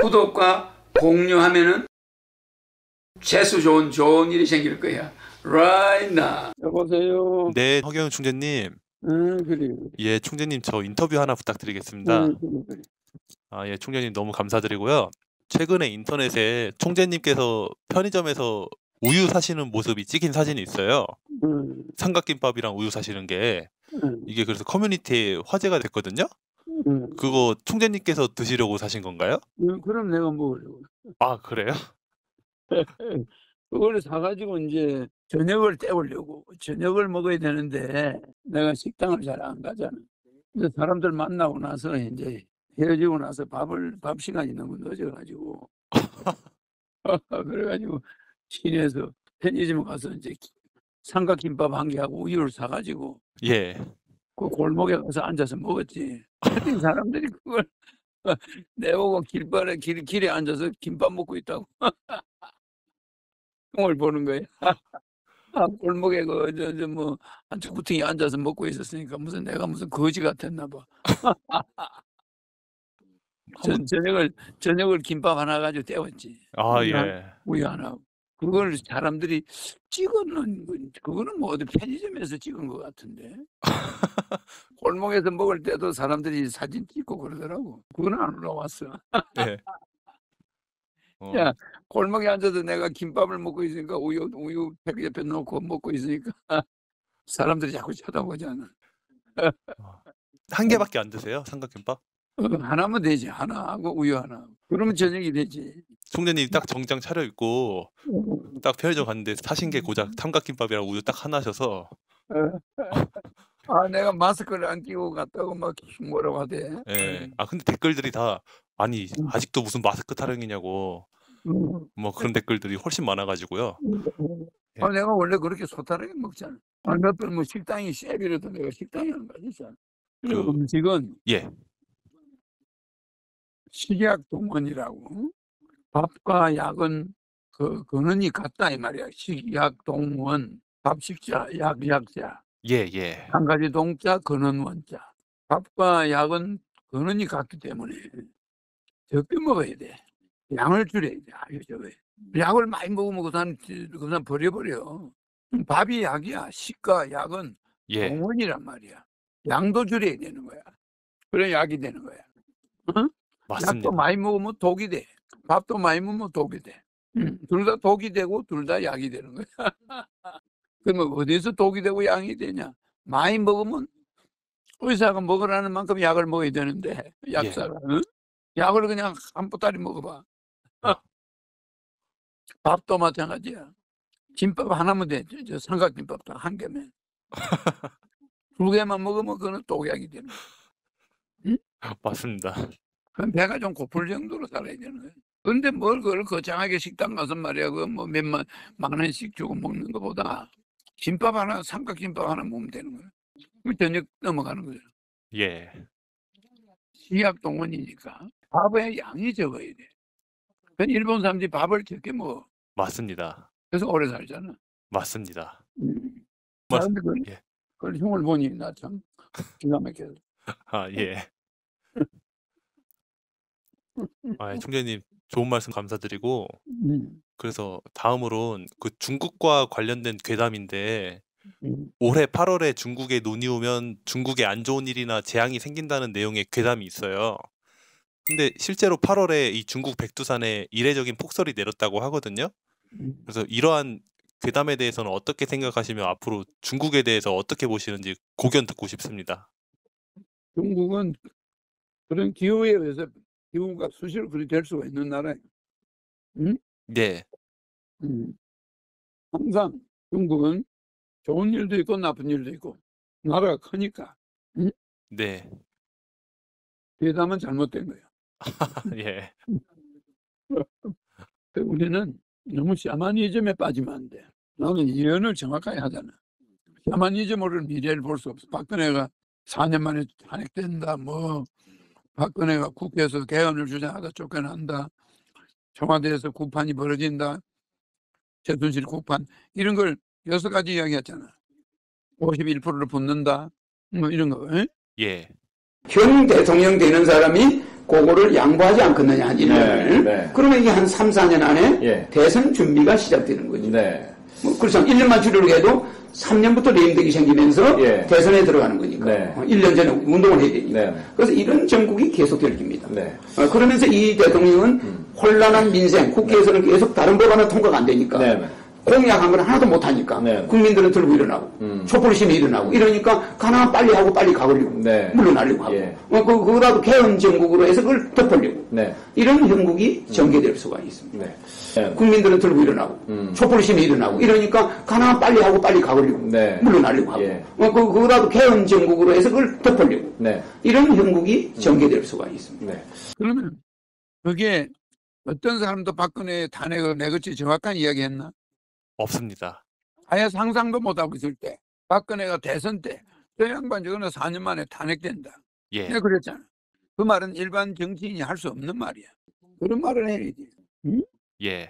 구독과 공유하면은 재수 좋은 일이 생길 거야. Right now. 여보세요. 네, 허경영 총재님. 그래요. 예, 총재님 저 인터뷰 하나 부탁드리겠습니다. 그래. 예, 총재님 너무 감사드리고요. 최근에 인터넷에 총재님께서 편의점에서 우유 사시는 모습이 찍힌 사진이 있어요. 삼각김밥이랑 우유 사시는 게 이게 그래서 커뮤니티에 화제가 됐거든요. 그거 총재님께서 드시려고 사신 건가요? 그럼 내가 먹으려고. 아, 그래요? 그걸 사가지고 이제 저녁을 때우려고. 저녁을 먹어야 되는데 내가 식당을 잘 안 가잖아. 근데 사람들 만나고 나서 이제 헤어지고 나서 밥 시간이 너무 늦어가지고 그래가지고 시내에서 편의점 가서 이제 삼각김밥 한 개하고 우유를 사가지고 예. 그 골목에 가서 앉아서 먹었지. 그랬더니 사람들이 그걸 내보고 길에 앉아서 김밥 먹고 있다고 을 보는 거예요. 골목에 뭐 한쪽 구퉁이 앉아서 먹고 있었으니까 내가 무슨 거지 같았나 봐. 저녁을 김밥 하나 가지고 때웠지. 예. 우유 하나. 그걸 사람들이 찍었는 그거는 뭐 어디 편의점에서 찍은 것 같은데. 골목에서 먹을 때도 사람들이 사진 찍고 그러더라고. 그건 안 올라왔어. 예. 야, 골목에 앉아서 내가 김밥을 먹고 있으니까 우유 팩 옆에 놓고 먹고 있으니까 사람들이 자꾸 쳐다보잖아. 한 개밖에 안 드세요? 삼각김밥? 하나면 되지. 하나하고 우유 하나. 그러면 저녁이 되지. 총재님 딱 정장 차려입고 딱 편의점 갔는데 사신 게 고작 삼각김밥이랑 우유 딱 하나셔서 내가 마스크를 안 끼고 갔다고 막 뭐라고 하대. 예. 근데 댓글들이 다 아니 아직도 무슨 마스크 타령이냐고 뭐 그런 댓글들이 훨씬 많아가지고요. 예. 내가 원래 그렇게 소탈하게 먹잖아. 몇 번 뭐 식당이 쉐비라도 내가 식당에 안 가잖아. 음식은 예. 식약동원이라고. 밥과 약은 근원이 같다 이 말이야. 식약동원, 밥식자, 약자. 예. 한 가지 동자, 근원 원자. 밥과 약은 근원이 같기 때문에 적게 먹어야 돼. 양을 줄여야 돼. 약을 많이 먹으면 그 사람 버려버려. 밥이 약이야. 식과 약은 동원이란 말이야. 양도 줄여야 되는 거야. 그래 약이 되는 거야. 응? 맞습니다. 약도 많이 먹으면 독이 돼. 밥도 많이 먹으면 독이 돼. 둘 다 독이 되고 둘 다 약이 되는 거야. 그러면 어디서 독이 되고 약이 되냐? 많이 먹으면 의사가 먹으라는 만큼 약을 먹어야 되는데 약사가 응? 약을 그냥 한 보따리 먹어봐. 밥도 마찬가지야. 김밥 하나면 돼. 저 삼각김밥도 한 개면. 두 개만 먹으면 그거는 독약이 되는 거야. 응? 맞습니다. 그럼 배가 좀 고플 정도로 살아야 되는 거야. 근데 뭘 그걸 거창하게 식당 가서 말이야 그 뭐 만 원씩 주고 먹는 것보다 김밥 하나 삼각김밥 하나 먹으면 되는 거야. 그럼 저녁 넘어가는 거죠. 예. 식약동원이니까 밥의 양이 적어야 돼. 그럼 일본 사람들이 밥을 적게 먹어. 맞습니다. 그래서 오래 살잖아. 맞습니다. 그런데 그걸 흉을 보니 나 참 기가 막혀서. 예. 총재님 좋은 말씀 감사드리고 그래서 다음으로는 그 중국과 관련된 괴담인데 올해 8월에 중국에 눈이 오면 중국에 안 좋은 일이나 재앙이 생긴다는 내용의 괴담이 있어요. 근데 실제로 8월에 이 중국 백두산에 이례적인 폭설이 내렸다고 하거든요. 그래서 이러한 괴담에 대해서는 어떻게 생각하시며 앞으로 중국에 대해서 어떻게 보시는지 고견 듣고 싶습니다. 중국은 그런 기후에 의해서 기후가 수시로 그리 될 수가 있는 나라예요. 응? 네. 항상 중국은 좋은 일도 있고 나쁜 일도 있고 나라가 크니까. 응? 네. 괴담은 잘못된 거예요. 예. 우리는 너무 샤머니즘에 빠지면 안 돼. 나는 예언을 정확하게 하잖아. 샤머니즘으로 미래를 볼 수 없어. 박근혜가 4년 만에 탄핵된다. 뭐 박근혜가 국회에서 개헌을 주장하다 쫓겨난다. 청와대에서 구판이 벌어진다. 최순실 구판 이런 걸 6가지 이야기했잖아. 51%를 붙는다. 뭐 이런 거. 에? 예. 현 대통령 되는 사람이 그거를 양보하지 않겠느냐, 한 1년을. 네. 그러면 이게 한 3, 4년 안에 예. 대선 준비가 시작되는 거죠. 네. 그래서 1년만 줄이려고 해도 3년부터 레임덕이 생기면서 예. 대선에 들어가는 거니까. 네. 1년 전에 운동을 해야 되니까. 네. 그래서 이런 정국이 계속될 겁니다. 네. 그러면서 이 대통령은 혼란한 민생, 국회에서는 계속 다른 법안은 통과가 안 되니까. 네. 공약한 건 하나도 못하니까. 네. 국민들은 들고 일어나고. 촛불심이 일어나고. 이러니까 가능한 빨리 하고 빨리 가버리고. 네. 물러나려고 하고. 예. 그거라도 개헌 정국으로 해서 그걸 덮으려고. 네. 이런 형국이 전개될 수가 있습니다. 네. 네. 국민들은 들고 일어나고. 촛불심이 일어나고. 이러니까 가능한 빨리 하고 빨리 가버리고. 네. 물러나려고 하고. 예. 그거라도 개헌 정국으로 해서 그걸 덮으려고. 네. 이런 형국이 전개될 수가 있습니다. 네. 그러면 그게 어떤 사람도 박근혜 탄핵을 내것이 정확한 이야기했나? 없습니다. 아예 상상도 못하고 있을 때 박근혜가 대선 때 저 양반 저거는 4년 만에 탄핵된다. 예. 내가 그랬잖아. 그 말은 일반 정치인이 할 수 없는 말이야. 그런 말을 해야지. 응? 예.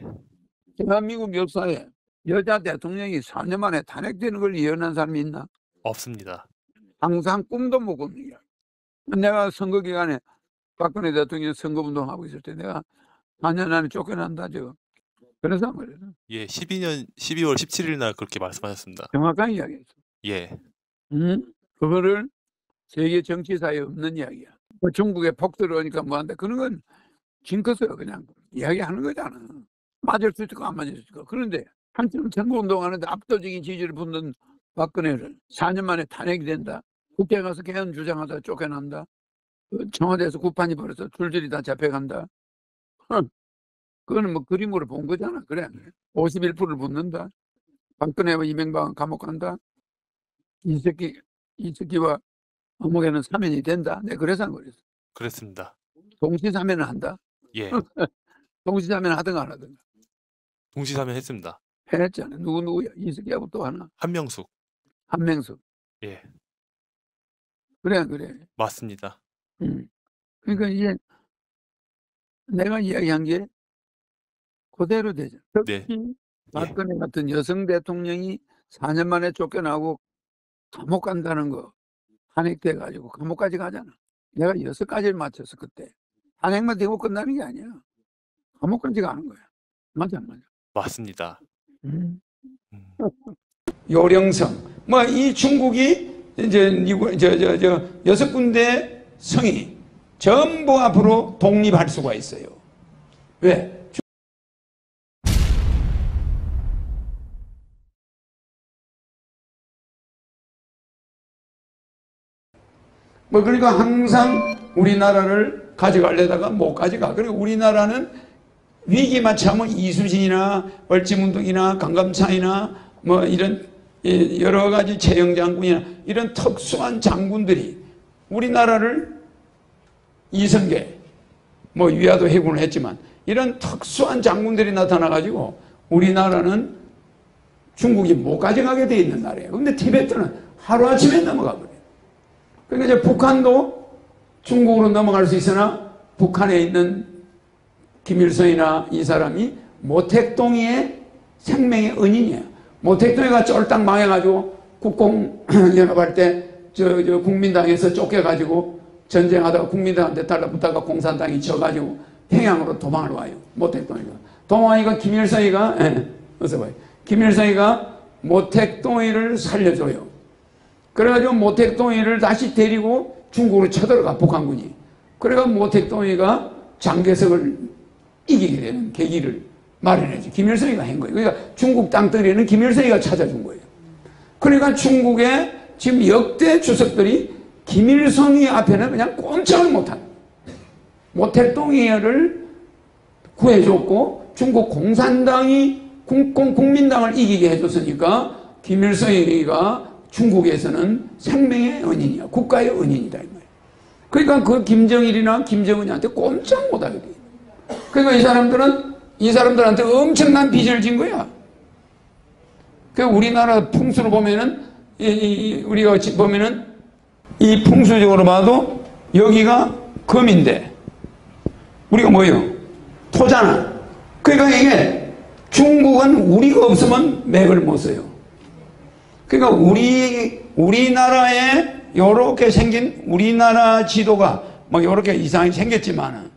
대한민국 역사에 여자 대통령이 4년 만에 탄핵되는 걸 예언한 사람이 있나? 없습니다. 항상 꿈도 못 꾸는 이야. 내가 선거 기간에 박근혜 대통령 선거운동하고 있을 때 내가 4년 안에 쫓겨난다 저거. 그래서 말이야. 예. 12년 12월 17일 날 그렇게 말씀하셨습니다. 정확한 이야기였어. 예. 그거를 세계 정치사에 없는 이야기야. 뭐 중국에 폭 들어오니까 뭐한다. 그런 건 징크스요. 그냥 이야기하는 거잖아. 맞을 수 있고 안 맞을 수 있고. 그런데 한참 선거운동하는데 압도적인 지지를 붙는 박근혜를 4년 만에 탄핵이 된다. 국회 가서 개헌 주장하다 쫓겨난다. 청와대에서 구판이 벌어서 줄줄이 다 잡혀간다. 그거는 뭐 그림으로 본 거잖아. 그래. 51%를 붙는다. 박근혜와 이명박은 감옥 간다. 이석기와 어묵에는 사면이 된다. 내가 그래서 한 거였어. 그랬습니다. 동시사면을 한다. 예. 동시사면 하든가 안 하든가. 동시사면 했습니다. 했잖아. 누구야? 이석기하고 또 하나. 한명숙. 한명숙. 예. 그래. 맞습니다. 그러니까 이제 내가 이야기한 게 그대로 되죠. 네. 특히 박근혜 같은 여성 대통령이 4년 만에 쫓겨나고 감옥 간다는 거 탄핵돼 가지고 감옥까지 가잖아. 내가 6가지를 맞췄어 그때. 탄핵만 되고 끝나는 게 아니야. 감옥까지 가는 거야. 맞아 안 맞아? 맞습니다. 요령성. 뭐 이 중국이 이제 6군데 성이 전부 앞으로 독립할 수가 있어요. 왜? 뭐 그러니까 항상 우리나라를 가져가려다가 못 가져가. 그리고 우리나라는 위기만 참으면 이수진이나 얼침운동이나 강감찬이나 뭐 이런 여러 가지 최영 장군이나 이런 특수한 장군들이 우리나라를 이성계 뭐 위화도 해군을 했지만 이런 특수한 장군들이 나타나가지고 우리나라는 중국이 못 가져가게 돼 있는 나라예요. 근데 티베트는 하루아침에 넘어가 버려요. 그러니까 이제 북한도 중국으로 넘어갈 수 있으나 북한에 있는 김일성이나 이 사람이 모택동이의 생명의 은인이에요. 모택동이가 쫄딱 망해가지고 국공연합할 때 저 국민당에서 쫓겨가지고 전쟁하다가 국민당한테 달라붙다가 공산당이 져가지고 평양으로 도망을 와요. 모택동이가. 도망하니까 김일성이가 어서 봐요. 김일성이가 모택동이를 살려줘요. 그래가지고 모택동이를 다시 데리고 중국으로 쳐들어가 북한군이. 그래가 모택동이가 장개석을 이기게 되는 계기를 마련했지. 김일성이가 한 거예요. 그러니까 중국 땅덩이는 김일성이가 찾아준 거예요. 그러니까 중국의 지금 역대 주석들이 김일성이 앞에는 그냥 꼼짝을 못한 모택동이를 구해줬고 중국 공산당이 국민당을 이기게 해줬으니까 김일성이가 중국에서는 생명의 은인이야. 국가의 은인이다. 이 말이야. 그러니까 그 김정일이나 김정은이한테 꼼짝 못하게 돼. 그러니까 이 사람들한테 엄청난 빚을 진 거야. 그 우리나라 풍수로 보면은 우리가 보면은 이 풍수적으로 봐도 여기가 금인데 우리가 뭐예요? 토잖아. 그러니까 이게 중국은 우리가 없으면 맥을 못 써요. 그러니까 우리나라의 요렇게 생긴 우리나라 지도가 뭐 요렇게 이상하게 생겼지만은,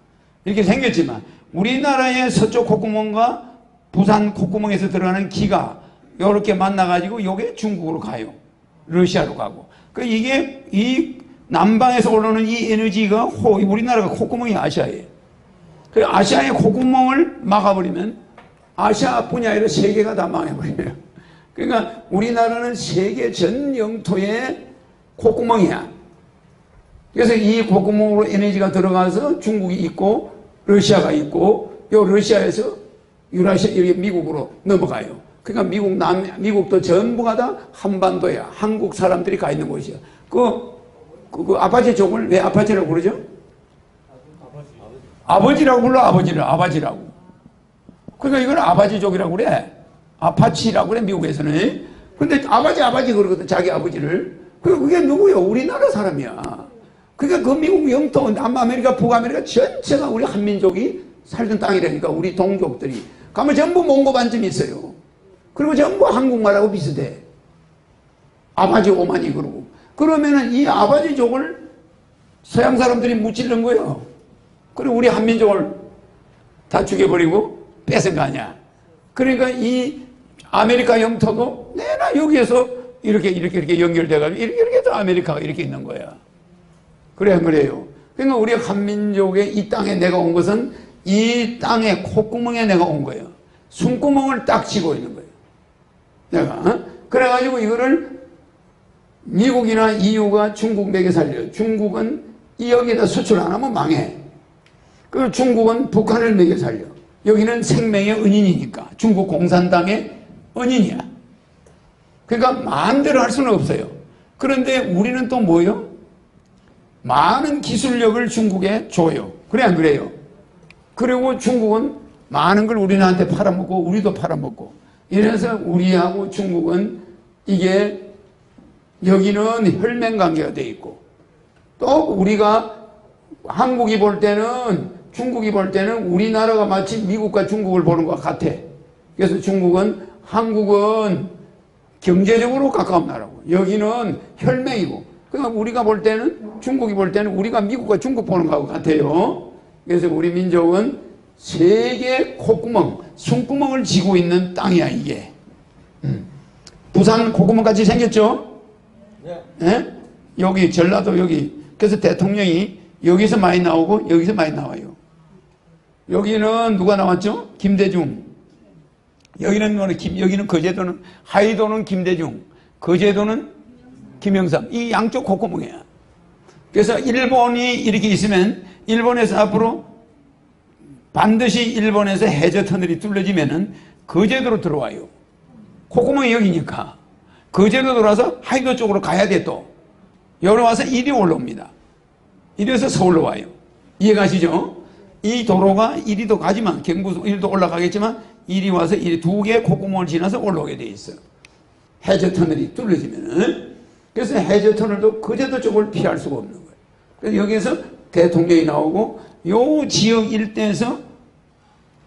이렇게 생겼지만, 우리나라의 서쪽 콧구멍과 부산 콧구멍에서 들어가는 기가 요렇게 만나가지고 요게 중국으로 가요. 러시아로 가고. 그 이게 이 남방에서 올라오는 이 에너지가 우리나라가 콧구멍이 아시아예요. 그 아시아의 콧구멍을 막아버리면 아시아뿐이 아니라 세계가 다 망해버려요. 그러니까 우리나라는 세계 전 영토의 콧구멍이야. 그래서 이 콧구멍으로 에너지가 들어가서 중국이 있고 러시아가 있고 요 러시아에서 유라시아 미국으로 넘어가요. 그러니까 미국도 전부가 다 한반도야. 한국 사람들이 가 있는 곳이야. 그 아파치족을 왜 아파치라고 그러죠? 아버지라고 불러. 아버지라고. 그러니까 이걸 아바지족이라고 그래. 아파치라고 그래, 미국에서는. 근데 아바지 그러거든, 자기 아버지를. 그게 누구요? 우리나라 사람이야. 그러니까 그 미국 영토, 남아메리카, 북아메리카 전체가 우리 한민족이 살던 땅이라니까, 우리 동족들이. 가면 전부 몽고 반점이 있어요. 그리고 전부 한국말하고 비슷해. 아바지 오마니 그러고. 그러면은 이 아바지족을 서양 사람들이 무찌른 거예요. 그리고 우리 한민족을 다 죽여버리고 뺏은 거 아니야. 그러니까 이 아메리카 영토도 내나 여기에서 이렇게 연결돼가지고 이렇게 또 아메리카가 이렇게 있는 거야. 그래, 안 그래요? 그러니까 우리 한민족의 이 땅에 내가 온 것은 이 땅의 콧구멍에 내가 온 거예요. 숨구멍을 딱 쥐고 있는 거예요. 내가. 그래가지고 이거를 미국이나 EU가 중국 먹여 살려요. 중국은 여기다 수출 안 하면 망해. 그 중국은 북한을 먹여 살려. 여기는 생명의 은인이니까. 중국 공산당의 은인이야. 그러니까 마음대로 할 수는 없어요. 그런데 우리는 또 뭐요? 많은 기술력을 중국에 줘요. 그래, 안 그래요? 그리고 중국은 많은 걸 우리한테 팔아먹고 우리도 팔아먹고. 이래서 우리하고 중국은 이게 여기는 혈맹관계가 돼 있고 또 우리가 한국이 볼 때는 중국이 볼 때는 우리나라가 마치 미국과 중국을 보는 것 같아. 그래서 한국은 경제적으로 가까운 나라고 여기는 혈맹이고 그러니까 우리가 볼 때는 중국이 볼 때는 우리가 미국과 중국 보는 것 같아요. 그래서 우리 민족은 세계 콧구멍, 숨구멍을 쥐고 있는 땅이야 이게. 부산 콧구멍 같이 생겼죠? 네? 여기 전라도 여기 그래서 대통령이 여기서 많이 나오고 여기서 많이 나와요. 여기는 누가 나왔죠? 김대중. 여기는 여기는 거제도는 하이도는 김대중, 거제도는 김영삼. 이 양쪽 콧구멍이야. 그래서 일본이 이렇게 있으면 일본에서 앞으로 반드시 일본에서 해저 터널이 뚫려지면은 거제도로 들어와요. 콧구멍이 여기니까. 거제도 들어와서 하이도 쪽으로 가야 돼 또. 여기로 와서 이리 올라옵니다. 이래서 서울로 와요. 이해가시죠? 이 도로가 이리도 가지만 경부 이리도 올라가겠지만 이리 와서 이리 두 개의 콧구멍을 지나서 올라오게 돼 있어. 해저 터널이 뚫려지면은. 그래서 해저 터널도 거제도 쪽을 피할 수가 없는 거예요. 그래서 여기에서 대통령이 나오고 요 지역 일대에서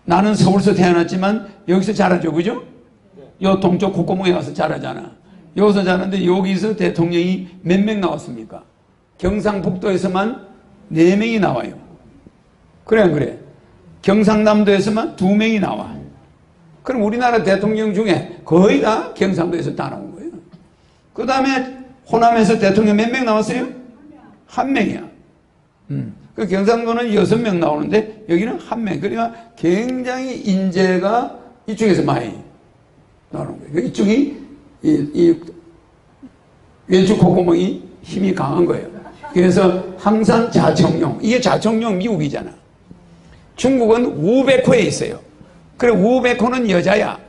나는 서울서 태어났지만 여기서 자라죠, 그죠? 요 동쪽 콧구멍에 가서 자라잖아. 여기서 자랐는데 여기서 대통령이 몇 명 나왔습니까? 경상북도에서만 4명이 나와요. 그래 안 그래? 경상남도에서만 2명이 나와. 그럼 우리나라 대통령 중에 거의 다 경상도에서 다 나온 거예요. 그 다음에 호남에서 대통령 몇 명 나왔어요? 1명이야. 그 경상도는 6명 나오는데 여기는 1명. 그러니까 굉장히 인재가 이쪽에서 많이 나오는 거예요. 이쪽이 이 왼쪽 콧구멍이 힘이 강한 거예요. 그래서 항상 자청룡. 이게 자청룡 미국이잖아. 중국은 우백호에 있어요. 그래 우백호는 여자야.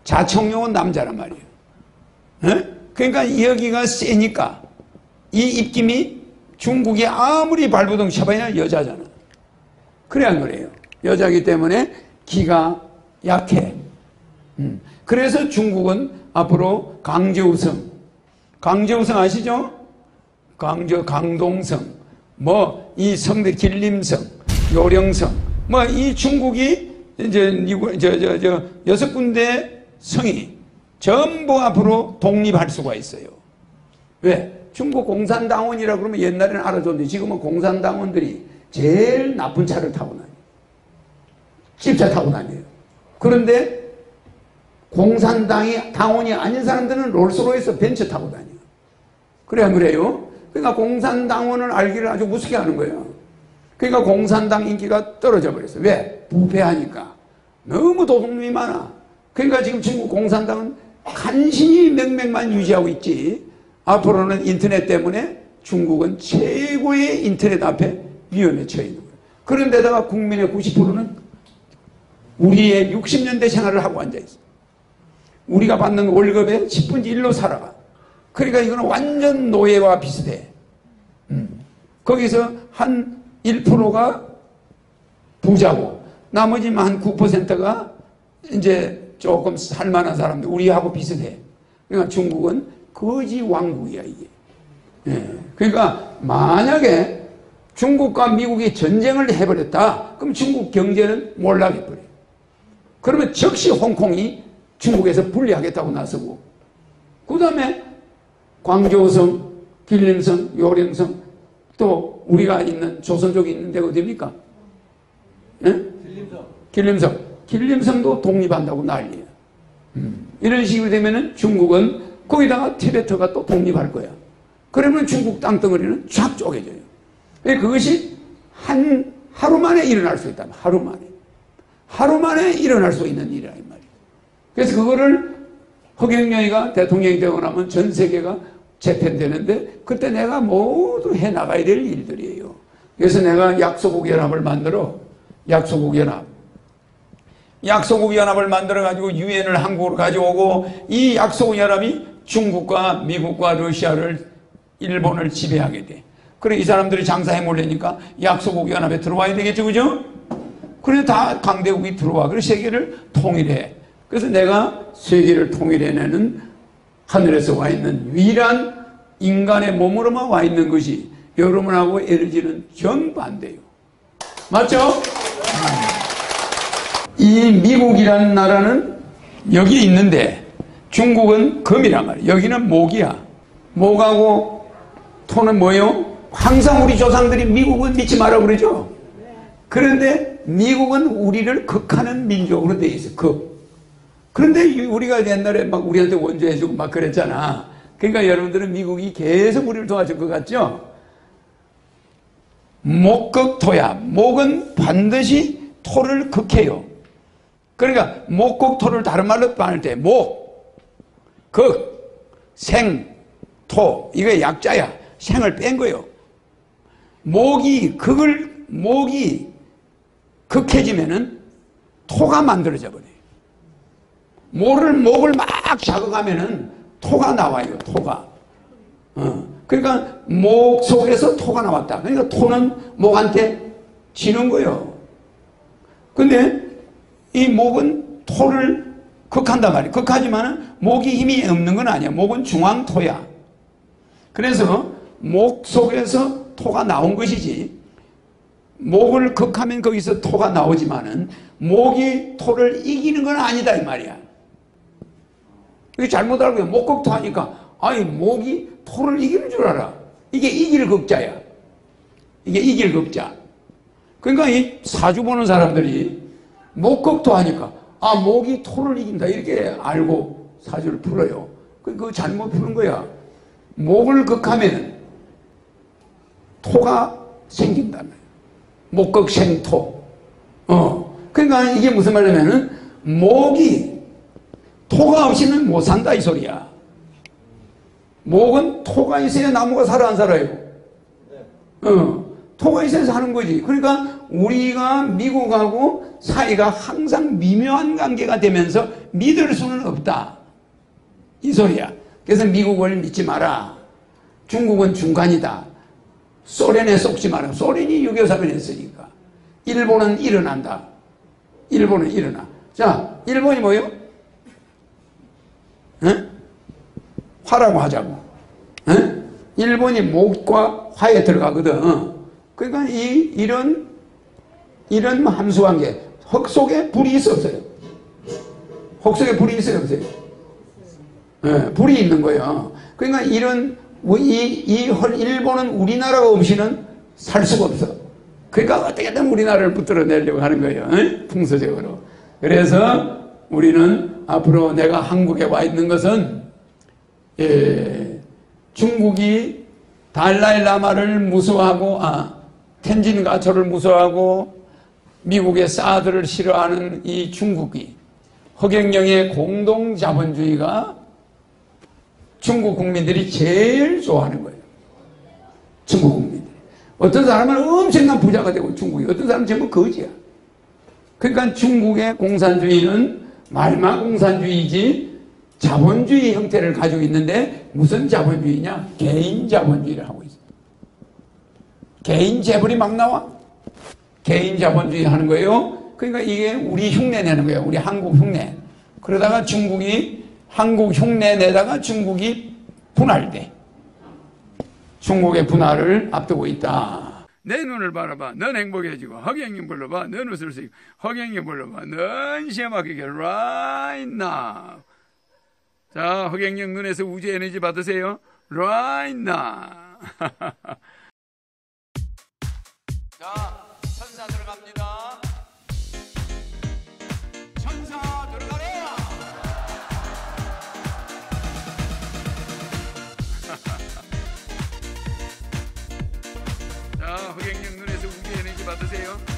자청룡은 남자란 말이에요. 에? 그러니까 여기가 세니까 이 입김이 중국이 아무리 발부동 쳐봐야 여자잖아. 그래 안 그래요? 여자기 때문에 기가 약해. 그래서 중국은 앞으로 강제우성 아시죠? 강동성, 뭐 이 성들 길림성, 요령성, 뭐 이 중국이 이제 6군데 성이 전부 앞으로 독립할 수가 있어요. 왜? 중국 공산당원이라 그러면 옛날에는 알아줬는데 지금은 공산당원들이 제일 나쁜 차를 타고 다녀요. 집차 타고 다녀요. 그런데 공산당이 당원이 아닌 사람들은 롤스로이스 벤츠 타고 다녀요. 그래 안 그래요? 그러니까 공산당원을 알기를 아주 무섭게 하는 거예요. 그러니까 공산당 인기가 떨어져 버렸어요. 왜? 부패하니까. 너무 도둑놈이 많아. 그러니까 지금 중국 공산당은 간신히 명맥만 유지하고 있지. 앞으로는 인터넷 때문에 중국은 최고의 인터넷 앞에 위험에 처해 있는 거예요. 그런데다가 국민의 90%는 우리의 60년대 생활을 하고 앉아있어요. 우리가 받는 월급의 10분의 1로 살아가. 그러니까 이거는 완전 노예와 비슷해. 거기서 한 1%가 부자고 나머지 한 9%가 이제 조금 살만한 사람들, 우리하고 비슷해. 그러니까 중국은 거지 왕국이야 이게. 예. 그러니까 만약에 중국과 미국이 전쟁을 해버렸다, 그럼 중국 경제는 몰락해버려요. 그러면 즉시 홍콩이 중국에서 분리하겠다고 나서고, 그 다음에 광조성, 길림성, 요령성, 또 우리가 있는 조선족이 있는 데가 어디입니까? 예? 길림성. 길림성도 독립한다고 난리예요. 이런 식으로 되면은 중국은 거기다가 티베트가 또 독립할 거야. 그러면 중국 땅덩어리는 쫙 쪼개져요. 그것이 하루 만에 일어날 수 있다. 하루 만에 일어날 수 있는 일이라 이 말이에요. 그래서 그거를 허경영이가 대통령이 되고 나면 전 세계가 재편되는데 그때 내가 모두 해나가야 될 일들이에요. 그래서 내가 약소국연합을 만들어. 약소국연합을 만들어가지고 유엔을 한국으로 가져오고, 이 약소국연합이 중국과 미국과 러시아를, 일본을 지배하게 돼. 그래 이 사람들이 장사해 몰려니까 약소국연합에 들어와야 되겠죠, 그죠? 그래 다 강대국이 들어와. 그래서 세계를 통일해. 그래서 내가 세계를 통일해내는 하늘에서 와 있는 유일한 인간의 몸으로만 와 있는 것이 여러분하고 에너지는 정반대요. 맞죠? 이 미국이라는 나라는 여기 있는데 중국은 금이란 말이에요. 여기는 목이야. 목하고 토는 뭐예요? 항상 우리 조상들이 미국은 믿지 마라 그러죠. 그런데 미국은 우리를 극하는 민족으로 돼 있어. 그런데 우리가 옛날에 막 우리한테 원조해주고 막 그랬잖아. 그러니까 여러분들은 미국이 계속 우리를 도와줄 것 같죠? 목극토야. 목은 반드시 토를 극해요. 그러니까 목극토를 다른 말로 말할 때 목, 극, 생, 토. 이거 약자야. 생을 뺀 거예요. 목이 극해지면은 토가 만들어져 버려요. 목을 막 자극하면은 토가 나와요. 토가. 그러니까 목 속에서 토가 나왔다. 그러니까 토는 목한테 지는 거예요. 근데 이 목은 토를 극한단 말이에요. 극하지만은 목이 힘이 없는 건 아니야. 목은 중앙토야. 그래서 목 속에서 토가 나온 것이지, 목을 극하면 거기서 토가 나오지만은 목이 토를 이기는 건 아니다 이 말이야. 이게 잘못 알고요. 목극토 하니까 아니 목이 토를 이기는 줄 알아. 이게 이길 극자야. 이게 이길 극자. 그러니까 이 사주 보는 사람들이 목극토 하니까 아 목이 토를 이긴다 이렇게 알고 사주를 풀어요. 그거 잘못 푸는 거야. 목을 극하면 토가 생긴다는 거예요. 목극생토. 그러니까 이게 무슨 말이냐면은 목이 토가 없이는 못 산다 이 소리야. 목은 토가 있어야 나무가 살아 안 살아요? 토가 있어야 사는 거지. 그러니까 우리가 미국하고 사이가 항상 미묘한 관계가 되면서 믿을 수는 없다 이 소리야. 그래서 미국을 믿지 마라. 중국은 중간이다. 소련에 속지 마라. 소련이 6.25를 했으니까. 일본은 일어난다. 일본은 일어나. 자, 일본이 뭐예요? 화라고 하자고. 일본이 목과 화에 들어가거든. 그러니까 이런 함수관계. 흙 속에 불이 있어 없어요? 흙 속에 불이 있어요 없어요? 네, 불이 있는 거예요. 그러니까 이런 일본은 우리나라가 없이는 살 수가 없어. 그러니까 어떻게든 우리나라를 붙들어내려고 하는 거예요. 풍수적으로. 그래서 우리는 앞으로 내가 한국에 와 있는 것은 중국이 달라이라마를 무서워하고 텐진 가초를 무서워하고 미국의 사드를 싫어하는 이 중국이 허경영의 공동자본주의가 중국 국민들이 제일 좋아하는 거예요. 중국 국민들이. 어떤 사람은 엄청난 부자가 되고 중국이, 어떤 사람은 전부 거지야. 그러니까 중국의 공산주의는 말만 공산주의지 자본주의 형태를 가지고 있는데 무슨 자본주의냐? 개인 자본주의를 하고 있어요. 개인 재벌이 막 나와. 개인 자본주의 하는 거예요. 그러니까 이게 우리 흉내 내는 거예요. 우리 한국 흉내. 그러다가 중국이 한국 흉내 내다가 중국이 분할돼. 중국의 분할을 앞두고 있다. 내 눈을 바라봐. 넌 행복해지고 허경영 불러봐. 넌 웃을 수 있고 허경영 불러봐. 넌 시험하게 right now. 자, 허경영 눈에서 우주 에너지 받으세요. right now. 자, 천사 들어갑니다. 천사 들어가라. 자, 허경영 눈에서 우주 에너지 받으세요.